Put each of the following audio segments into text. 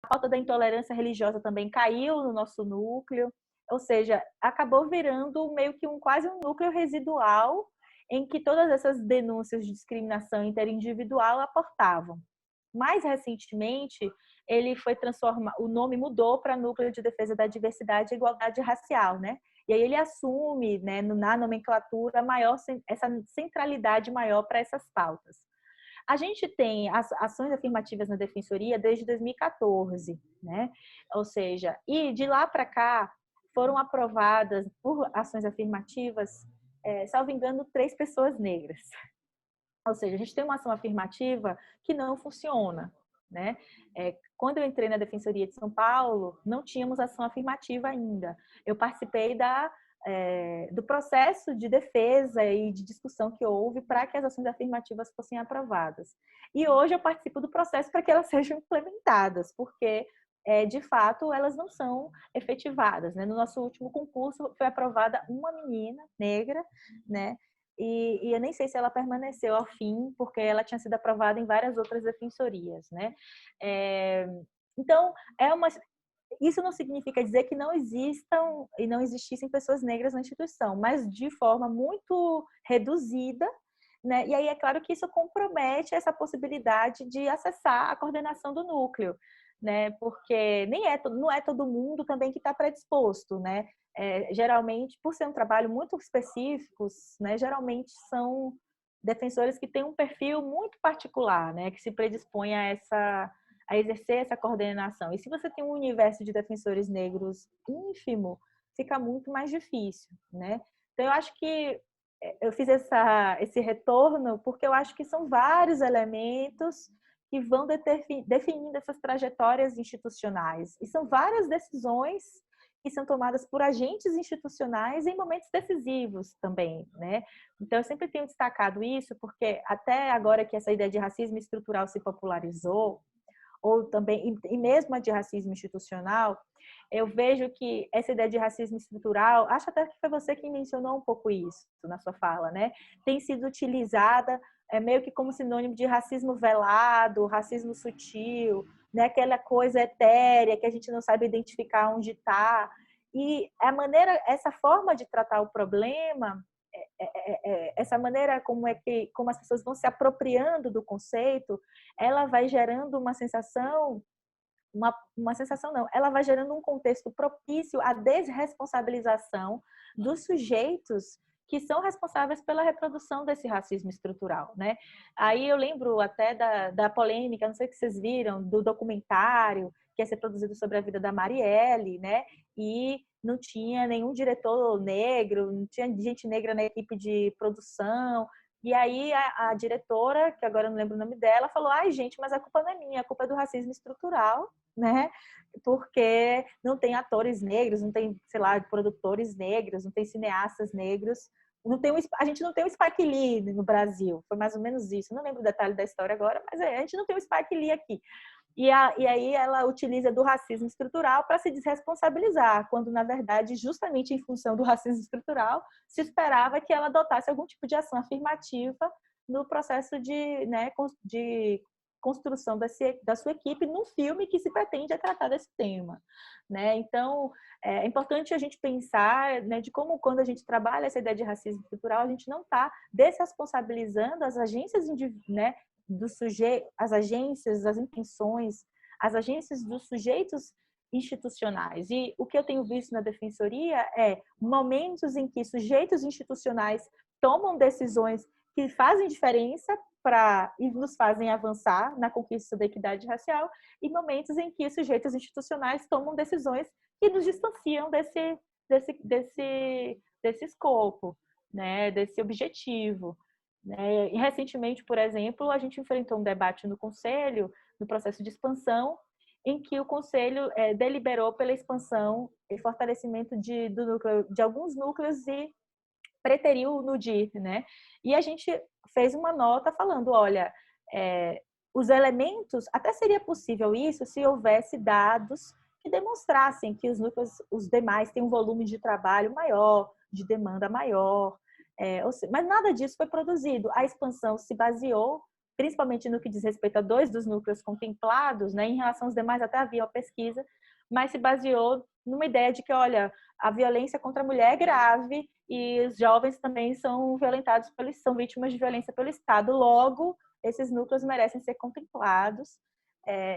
A pauta da intolerância religiosa também caiu no nosso núcleo, ou seja, acabou virando meio que quase um núcleo residual em que todas essas denúncias de discriminação interindividual aportavam. Mais recentemente, ele foi transformado, o nome mudou para Núcleo de Defesa da Diversidade e Igualdade Racial, né? E aí ele assume, né, na nomenclatura maior, essa centralidade maior para essas pautas. A gente tem as ações afirmativas na defensoria desde 2014, né? Ou seja, e de lá para cá foram aprovadas por ações afirmativas, salvo engano, 3 pessoas negras. Ou seja, a gente tem uma ação afirmativa que não funciona, né? Quando eu entrei na Defensoria de São Paulo, não tínhamos ação afirmativa ainda. Eu participei do processo de defesa e de discussão que houve para que as ações afirmativas fossem aprovadas. E hoje eu participo do processo para que elas sejam implementadas, porque, de fato, elas não são efetivadas, né? No nosso último concurso foi aprovada uma menina negra, né? E eu nem sei se ela permaneceu ao fim, porque ela tinha sido aprovada em várias outras defensorias, né? Então, isso não significa dizer que não existam e não existissem pessoas negras na instituição, mas de forma muito reduzida, né? E aí é claro que isso compromete essa possibilidade de acessar a coordenação do núcleo, né? Porque não é todo mundo também que está predisposto, né? Geralmente, por ser um trabalho muito específico, né? Geralmente são defensores que têm um perfil muito particular, né? Que se predispõe a exercer essa coordenação. E se você tem um universo de defensores negros ínfimo, fica muito mais difícil, né? Então, eu acho que eu fiz esse retorno porque eu acho que são vários elementos que vão definindo essas trajetórias institucionais. E são várias decisões que são tomadas por agentes institucionais em momentos decisivos também, né? Então, eu sempre tenho destacado isso, porque até agora que essa ideia de racismo estrutural se popularizou, ou também, e mesmo a de racismo institucional, eu vejo que essa ideia de racismo estrutural, acho até que foi você que mencionou um pouco isso na sua fala, né? Tem sido utilizada meio que como sinônimo de racismo velado, racismo sutil, né? Aquela coisa etérea que a gente não sabe identificar onde está. E essa forma de tratar o problema, essa maneira como as pessoas vão se apropriando do conceito, ela vai gerando uma sensação não, ela vai gerando um contexto propício à desresponsabilização dos sujeitos que são responsáveis pela reprodução desse racismo estrutural, né? Aí eu lembro até da polêmica, não sei se vocês viram, do documentário que ia ser produzido sobre a vida da Marielle, né? E não tinha nenhum diretor negro, não tinha gente negra na equipe de produção. E aí a diretora, que agora eu não lembro o nome dela, falou: ai, gente, mas a culpa não é minha, a culpa é do racismo estrutural, né? Porque não tem atores negros, não tem, sei lá, produtores negros, não tem cineastas negros, a gente não tem o Spike Lee no Brasil, foi mais ou menos isso. Não lembro o detalhe da história agora, mas a gente não tem o Spike Lee aqui. E aí ela utiliza do racismo estrutural para se desresponsabilizar, quando, na verdade, justamente em função do racismo estrutural, se esperava que ela adotasse algum tipo de ação afirmativa no processo de construção da sua equipe num filme que se pretende tratar desse tema, né? Então, é importante a gente pensar, né, de como, quando a gente trabalha essa ideia de racismo estrutural, a gente não está desresponsabilizando as agências, né, as agências, as intenções, as agências dos sujeitos institucionais. E o que eu tenho visto na defensoria é momentos em que sujeitos institucionais tomam decisões que fazem diferença e nos fazem avançar na conquista da equidade racial, e momentos em que sujeitos institucionais tomam decisões que nos distanciam desse escopo, né, desse objetivo. E recentemente, por exemplo, a gente enfrentou um debate no Conselho, no processo de expansão, em que o Conselho deliberou pela expansão e fortalecimento de alguns núcleos e preteriu no DIR, né? E a gente fez uma nota falando, olha, os elementos, até seria possível isso se houvesse dados que demonstrassem que os núcleos, os demais, têm um volume de trabalho maior, de demanda maior, mas nada disso foi produzido. A expansão se baseou principalmente no que diz respeito a 2 dos núcleos contemplados, né? Em relação aos demais até havia uma pesquisa, mas se baseou numa ideia de que, olha, a violência contra a mulher é grave e os jovens também são violentados, são vítimas de violência pelo Estado. Logo, esses núcleos merecem ser contemplados.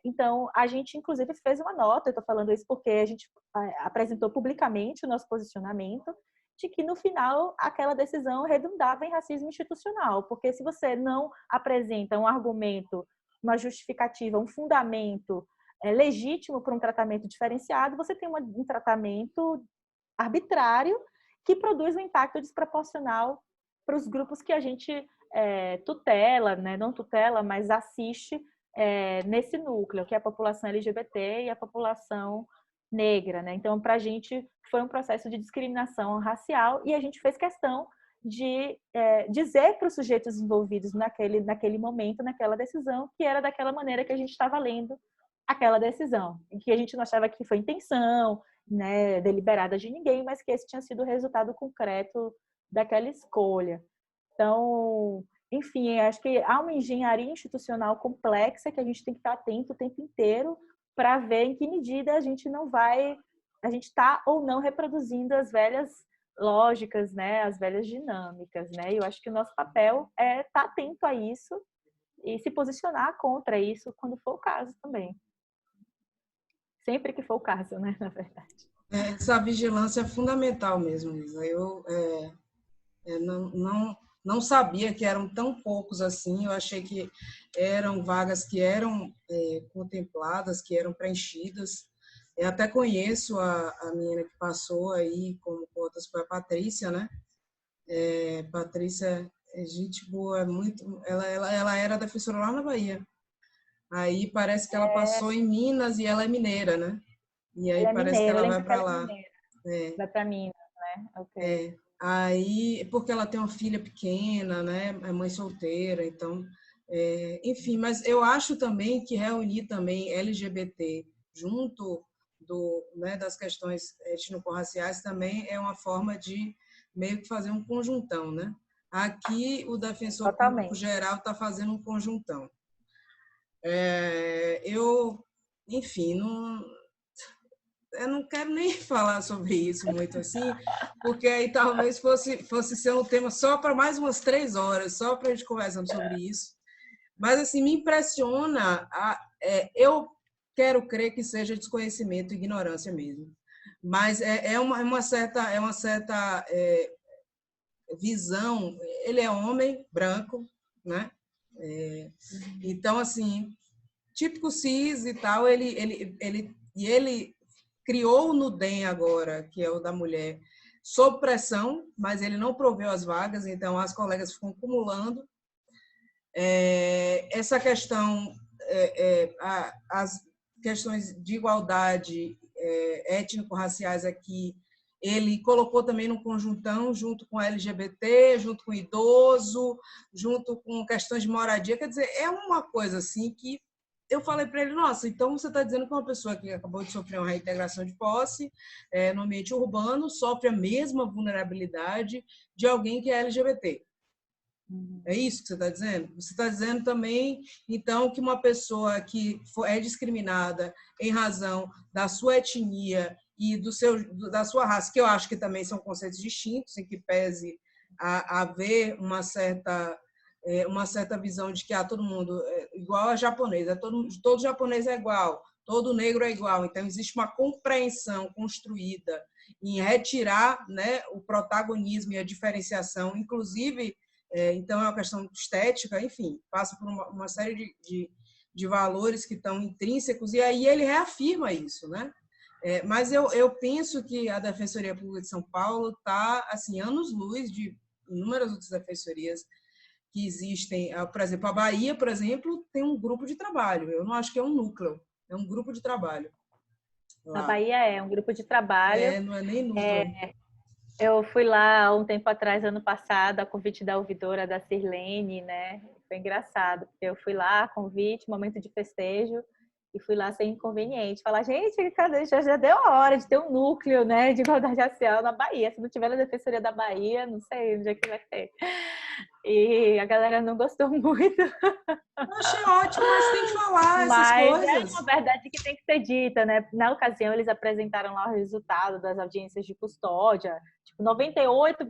Então, a gente, inclusive, fez uma nota, eu estou falando isso porque a gente apresentou publicamente o nosso posicionamento, de que, no final, aquela decisão redundava em racismo institucional, porque se você não apresenta um argumento, uma justificativa, um fundamento legítimo para um tratamento diferenciado, você tem um tratamento arbitrário que produz um impacto desproporcional para os grupos que a gente tutela, né? Não tutela, mas assiste nesse núcleo, que é a população LGBT e a população negra, né? Então, para a gente foi um processo de discriminação racial e a gente fez questão de dizer para os sujeitos envolvidos naquele momento, naquela decisão, que era daquela maneira que a gente estava lendo aquela decisão, em que a gente não achava que foi intenção, né, deliberada de ninguém, mas que esse tinha sido o resultado concreto daquela escolha. Então, enfim, acho que há uma engenharia institucional complexa que a gente tem que estar atento o tempo inteiro para ver em que medida a gente está ou não reproduzindo as velhas lógicas, né, as velhas dinâmicas, né? E eu acho que o nosso papel é estar atento a isso e se posicionar contra isso quando for o caso também. Sempre que for o caso, né, na verdade. Essa vigilância é fundamental mesmo, Isa. Eu não sabia que eram tão poucos assim. Eu achei que eram vagas que eram contempladas, que eram preenchidas. Eu até conheço a menina que passou aí como cotas, foi a Patrícia, né? Patrícia é gente boa, muito. Ela era defensora lá na Bahia. Aí parece que ela passou em Minas e ela é mineira, né? E aí Ela é parece que mineira, eu ela vai lembro que para ela é lá. mineira. Vai para Minas, né? Ok. Aí, porque ela tem uma filha pequena, né? É mãe solteira, então, enfim. Mas eu acho também que reunir também LGBT junto né, das questões étnico-raciais também é uma forma de meio que fazer um conjuntão, né? Aqui o defensor público Totalmente. geral está fazendo um conjuntão. Enfim, eu não quero nem falar sobre isso muito assim, porque aí talvez fosse ser um tema só para mais umas 3 horas, só para a gente conversando sobre isso. Mas, assim, me impressiona, eu quero crer que seja desconhecimento e ignorância mesmo. Mas é uma certa visão. Ele é homem, branco, né? Então, assim, típico cis e tal, ele criou no DEM agora, que é o da mulher, sob pressão, mas ele não proveu as vagas, então as colegas ficam acumulando. Essa questão, as questões de igualdade étnico-raciais aqui, ele colocou também no conjuntão, junto com LGBT, junto com idoso, junto com questões de moradia. Quer dizer, é uma coisa assim que eu falei para ele, nossa, então você está dizendo que uma pessoa que acabou de sofrer uma reintegração de posse no ambiente urbano sofre a mesma vulnerabilidade de alguém que é LGBT. É isso que você está dizendo? Você está dizendo também, então, que uma pessoa que é discriminada em razão da sua etnia e da sua raça, que eu acho que também são conceitos distintos, em que pese a haver uma certa visão de que todo mundo é igual a japonês, todo japonês é igual, todo negro é igual. Então, existe uma compreensão construída em retirar, né, o protagonismo e a diferenciação, inclusive. Então, é uma questão estética, enfim, passa por uma série de valores que estão intrínsecos, e aí ele reafirma isso, né? Mas eu penso que a Defensoria Pública de São Paulo está, assim, anos-luz de inúmeras outras defensorias que existem. Por exemplo, a Bahia, por exemplo, tem um grupo de trabalho. Eu não acho que é um núcleo, é um grupo de trabalho. Na Lá. Bahia é um grupo de trabalho. Não é nem núcleo. Eu fui lá um tempo atrás, ano passado, a convite da ouvidora da Sirlene, né? Foi engraçado, porque eu fui lá, convite, momento de festejo, e fui lá sem inconveniente. Falar, gente, já deu a hora de ter um núcleo, né, de igualdade racial na Bahia. Se não tiver na Defensoria da Bahia, não sei onde é que vai ter. E a galera não gostou muito. Eu achei ótimo, mas tem que falar essas Mas é coisas. uma verdade que tem que ser dita, né? Na ocasião, eles apresentaram lá o resultado das audiências de custódia. Tipo, 98,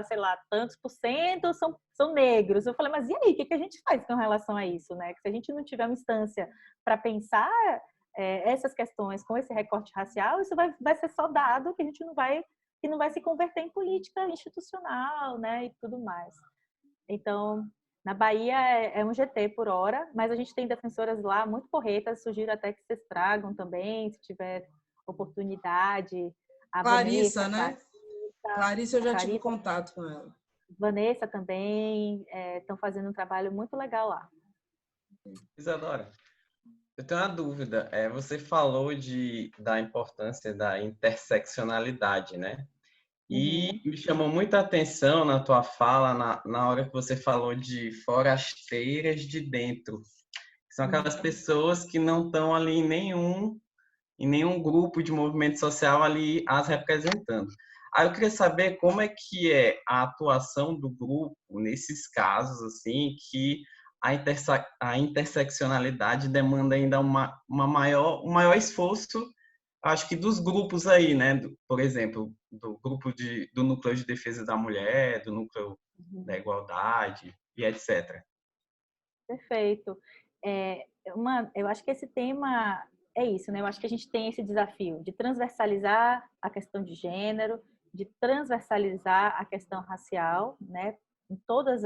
sei lá, tantos por cento são negros. Eu falei, mas e aí? O que a gente faz com relação a isso, né? Que se a gente não tiver uma instância para pensar essas questões com esse recorte racial, isso vai ser só dado que a gente que não vai se converter em política institucional, né? E tudo mais. Então, na Bahia é um GT por hora, mas a gente tem defensoras lá muito porretas, sugiro até que vocês tragam também, se tiver oportunidade. A Vanessa, Clarissa, né? Clarissa, eu a já tive Clarissa, contato com ela. Vanessa também estão fazendo um trabalho muito legal lá. Isadora, eu tenho uma dúvida. Você falou da importância da interseccionalidade, né? E me chamou muita atenção na tua fala, na hora que você falou de forasteiras de dentro. São aquelas pessoas que não estão ali em nenhum grupo de movimento social ali as representando. Aí eu queria saber como é que é a atuação do grupo nesses casos, assim, que a interseccionalidade demanda ainda um maior esforço, acho que dos grupos aí, né? Por exemplo, do grupo do Núcleo de Defesa da Mulher, do Núcleo da Igualdade e etc. Perfeito. Eu acho que esse tema é isso, né? Eu acho que a gente tem esse desafio de transversalizar a questão de gênero, de transversalizar a questão racial, né? Em todos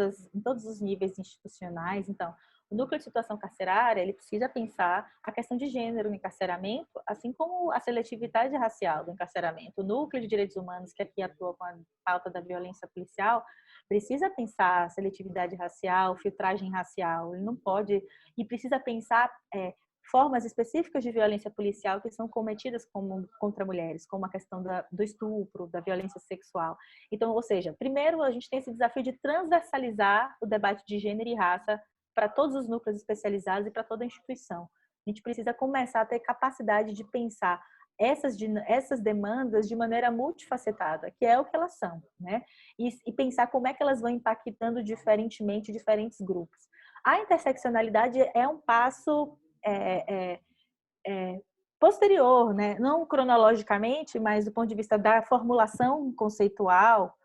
os níveis institucionais. Então, o núcleo de situação carcerária, ele precisa pensar a questão de gênero no encarceramento, assim como a seletividade racial do encarceramento. O núcleo de direitos humanos, que aqui atua com a pauta da violência policial, precisa pensar seletividade racial, filtragem racial, ele não pode, e precisa pensar formas específicas de violência policial que são cometidas contra mulheres, como a questão do estupro, da violência sexual. Então, ou seja, primeiro a gente tem esse desafio de transversalizar o debate de gênero e raça para todos os núcleos especializados e para toda a instituição. A gente precisa começar a ter capacidade de pensar essas demandas de maneira multifacetada, que é o que elas são, né? E pensar como é que elas vão impactando diferentemente diferentes grupos. A interseccionalidade é um passo posterior, né? Não cronologicamente, mas do ponto de vista da formulação conceitual,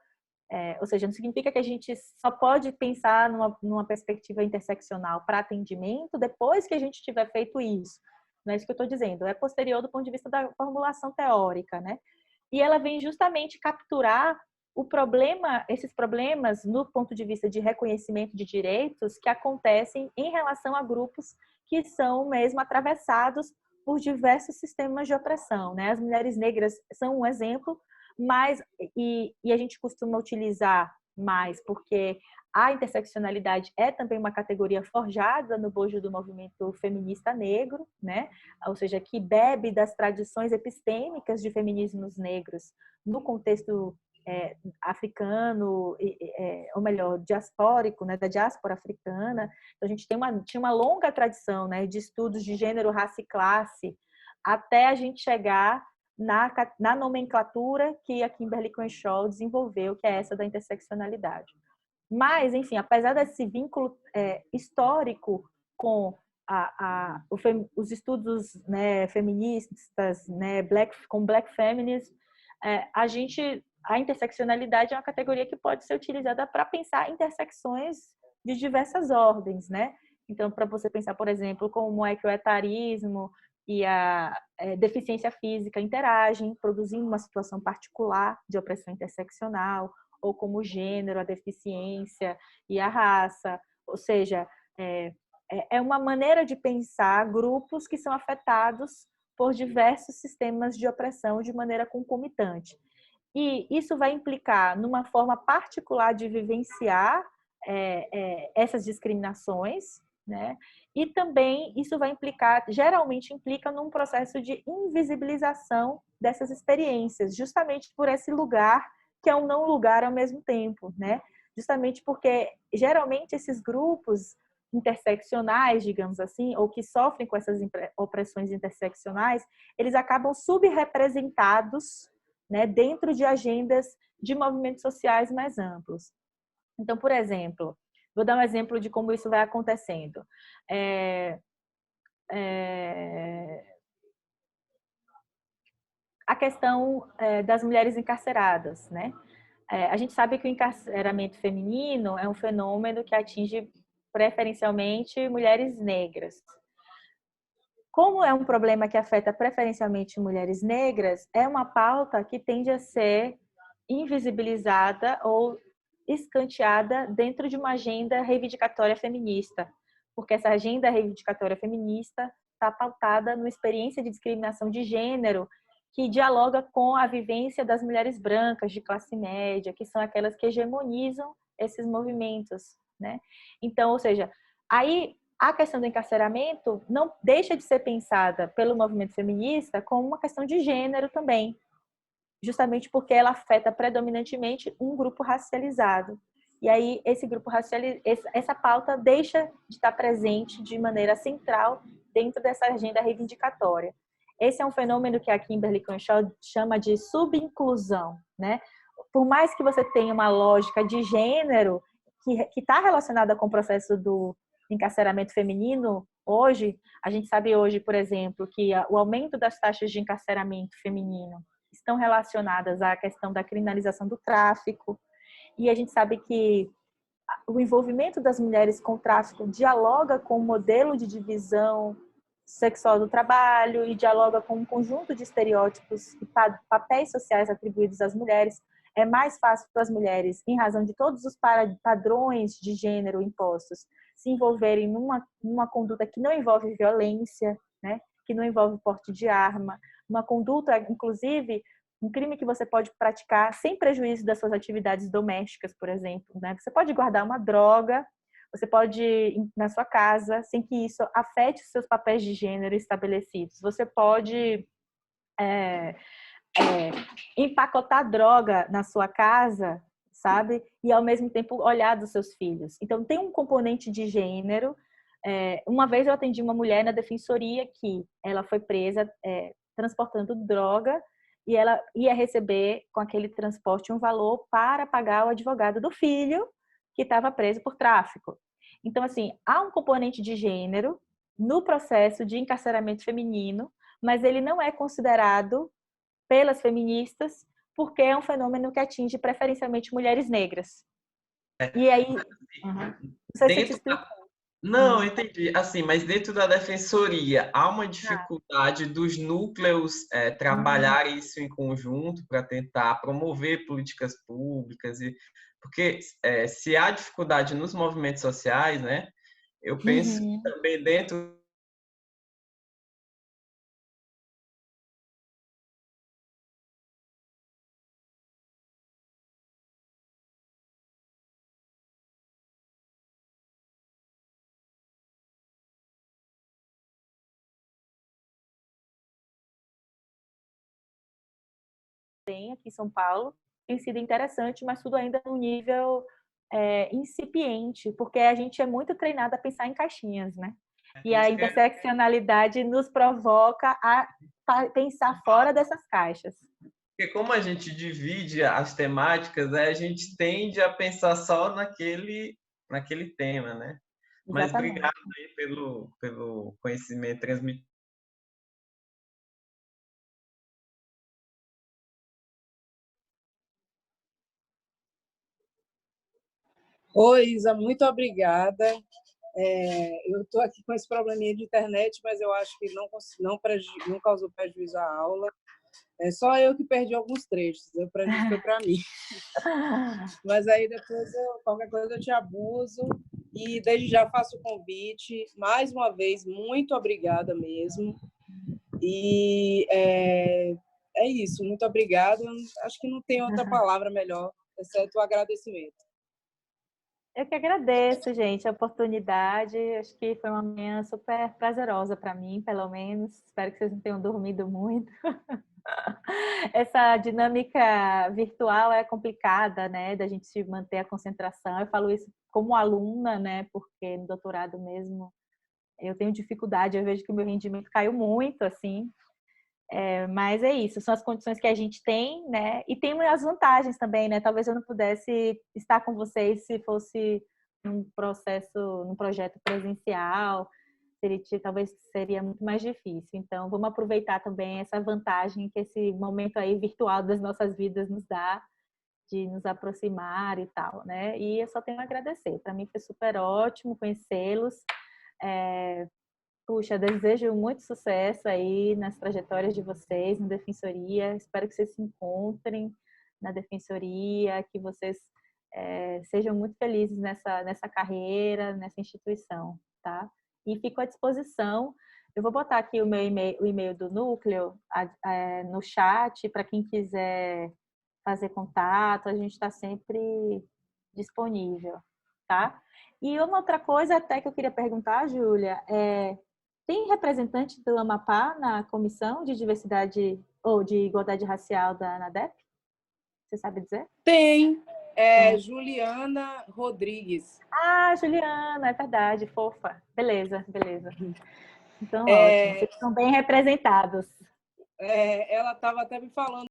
ou seja, não significa que a gente só pode pensar numa perspectiva interseccional para atendimento depois que a gente tiver feito isso. Não é isso que eu estou dizendo, é posterior do ponto de vista da formulação teórica, né? E ela vem justamente capturar esses problemas no ponto de vista de reconhecimento de direitos que acontecem em relação a grupos que são mesmo atravessados por diversos sistemas de opressão, né? As mulheres negras são um exemplo, mas a gente costuma utilizar mais porque a interseccionalidade é também uma categoria forjada no bojo do movimento feminista negro, né? Ou seja, que bebe das tradições epistêmicas de feminismos negros no contexto africano, ou melhor, diaspórico, né, da diáspora africana. Então, a gente tinha uma longa tradição, né, de estudos de gênero, raça e classe, até a gente chegar na nomenclatura que a Kimberly Crenshaw desenvolveu, que é essa da interseccionalidade. Mas, enfim, apesar desse vínculo histórico com os estudos, né, feministas, né, com Black Feminism, a interseccionalidade é uma categoria que pode ser utilizada para pensar intersecções de diversas ordens, né? Então, para você pensar, por exemplo, como é que o etarismo e a deficiência física interagem, produzindo uma situação particular de opressão interseccional, ou como o gênero, a deficiência e a raça. Ou seja, é uma maneira de pensar grupos que são afetados por diversos sistemas de opressão de maneira concomitante. E isso vai implicar numa forma particular de vivenciar essas discriminações, né? E também isso vai geralmente implica num processo de invisibilização dessas experiências, justamente por esse lugar que é um não lugar ao mesmo tempo, né? Justamente porque geralmente esses grupos interseccionais, digamos assim, ou que sofrem com essas opressões interseccionais, eles acabam subrepresentados, né, dentro de agendas de movimentos sociais mais amplos. Então, por exemplo, vou dar um exemplo de como isso vai acontecendo. A questão das mulheres encarceradas, né? A gente sabe que o encarceramento feminino é um fenômeno que atinge preferencialmente mulheres negras. Como é um problema que afeta preferencialmente mulheres negras, é uma pauta que tende a ser invisibilizada ou escanteada dentro de uma agenda reivindicatória feminista, porque essa agenda reivindicatória feminista está pautada numa experiência de discriminação de gênero que dialoga com a vivência das mulheres brancas de classe média, que são aquelas que hegemonizam esses movimentos, né? Então, ou seja, aí a questão do encarceramento não deixa de ser pensada pelo movimento feminista como uma questão de gênero também, justamente porque ela afeta predominantemente um grupo racializado. E aí esse grupo racializado, essa pauta deixa de estar presente de maneira central dentro dessa agenda reivindicatória. Esse é um fenômeno que a Kimberly Crenshaw chama de subinclusão, né? Por mais que você tenha uma lógica de gênero que está relacionada com o processo do encarceramento feminino, hoje, a gente sabe hoje, por exemplo, que o aumento das taxas de encarceramento feminino estão relacionadas à questão da criminalização do tráfico, e a gente sabe que o envolvimento das mulheres com o tráfico dialoga com o modelo de divisão sexual do trabalho e dialoga com um conjunto de estereótipos e papéis sociais atribuídos às mulheres. É mais fácil para as mulheres, em razão de todos os padrões de gênero impostos, se envolverem numa conduta que não envolve violência, né? Que não envolve porte de arma, uma conduta, inclusive, um crime que você pode praticar sem prejuízo das suas atividades domésticas, por exemplo, né? Você pode guardar uma droga, você pode ir na sua casa sem que isso afete os seus papéis de gênero estabelecidos. Você pode empacotar droga na sua casa, sabe? E ao mesmo tempo olhar dos seus filhos. Então tem um componente de gênero. Uma vez eu atendi uma mulher na defensoria que ela foi presa transportando droga e ela ia receber com aquele transporte um valor para pagar o advogado do filho que estava preso por tráfico. Então, assim, há um componente de gênero no processo de encarceramento feminino, mas ele não é considerado pelas feministas porque é um fenômeno que atinge preferencialmente mulheres negras. E aí, não sei se eu te Dentro explico. Não, entendi. Assim, mas dentro da defensoria, há uma dificuldade dos núcleos trabalharem isso em conjunto para tentar promover políticas públicas, porque se há dificuldade nos movimentos sociais, né, eu penso que também dentro Aqui em São Paulo tem sido interessante, mas tudo ainda no nível incipiente, porque a gente é muito treinado a pensar em caixinhas, né? E a isso que interseccionalidade nos provoca a pensar fora dessas caixas. porque como a gente divide as temáticas, né, a gente tende a pensar só naquele tema, né? Mas Exatamente. obrigado aí pelo conhecimento transmitido. Oi, Isa, muito obrigada. Eu estou aqui com esse probleminha de internet, mas eu acho que não causou prejuízo à aula. É só eu que perdi alguns trechos, o prejuízo foi para mim. Mas aí depois, qualquer coisa, eu te abuso. E desde já faço o convite. Mais uma vez, muito obrigada mesmo. E é isso, muito obrigada. Acho que não tem outra palavra melhor, exceto o agradecimento. Eu que agradeço, gente, a oportunidade. Acho que foi uma manhã super prazerosa para mim, pelo menos. Espero que vocês não tenham dormido muito. Essa dinâmica virtual é complicada, né, da gente manter a concentração. Eu falo isso como aluna, né, porque no doutorado mesmo eu tenho dificuldade. Eu vejo que o meu rendimento caiu muito, assim, Mas é isso, são as condições que a gente tem, né? E tem as vantagens também, né? Talvez eu não pudesse estar com vocês se fosse num projeto presencial, talvez seria muito mais difícil. Então, vamos aproveitar também essa vantagem que esse momento aí virtual das nossas vidas nos dá, de nos aproximar e tal, né? E eu só tenho a agradecer. Para mim foi super ótimo conhecê-los. Puxa, desejo muito sucesso aí nas trajetórias de vocês, na Defensoria. Espero que vocês se encontrem na Defensoria, que vocês sejam muito felizes nessa carreira, nessa instituição, tá? E fico à disposição. Eu vou botar aqui o e-mail do núcleo no chat para quem quiser fazer contato. A gente está sempre disponível, tá? E uma outra coisa até que eu queria perguntar, Júlia, tem representante do Amapá na comissão de diversidade ou de igualdade racial da ANADEP? Você sabe dizer? Tem. Juliana Rodrigues. Ah, Juliana, é verdade, fofa. Beleza. Então, ótimo. Vocês estão bem representados. Ela estava até me falando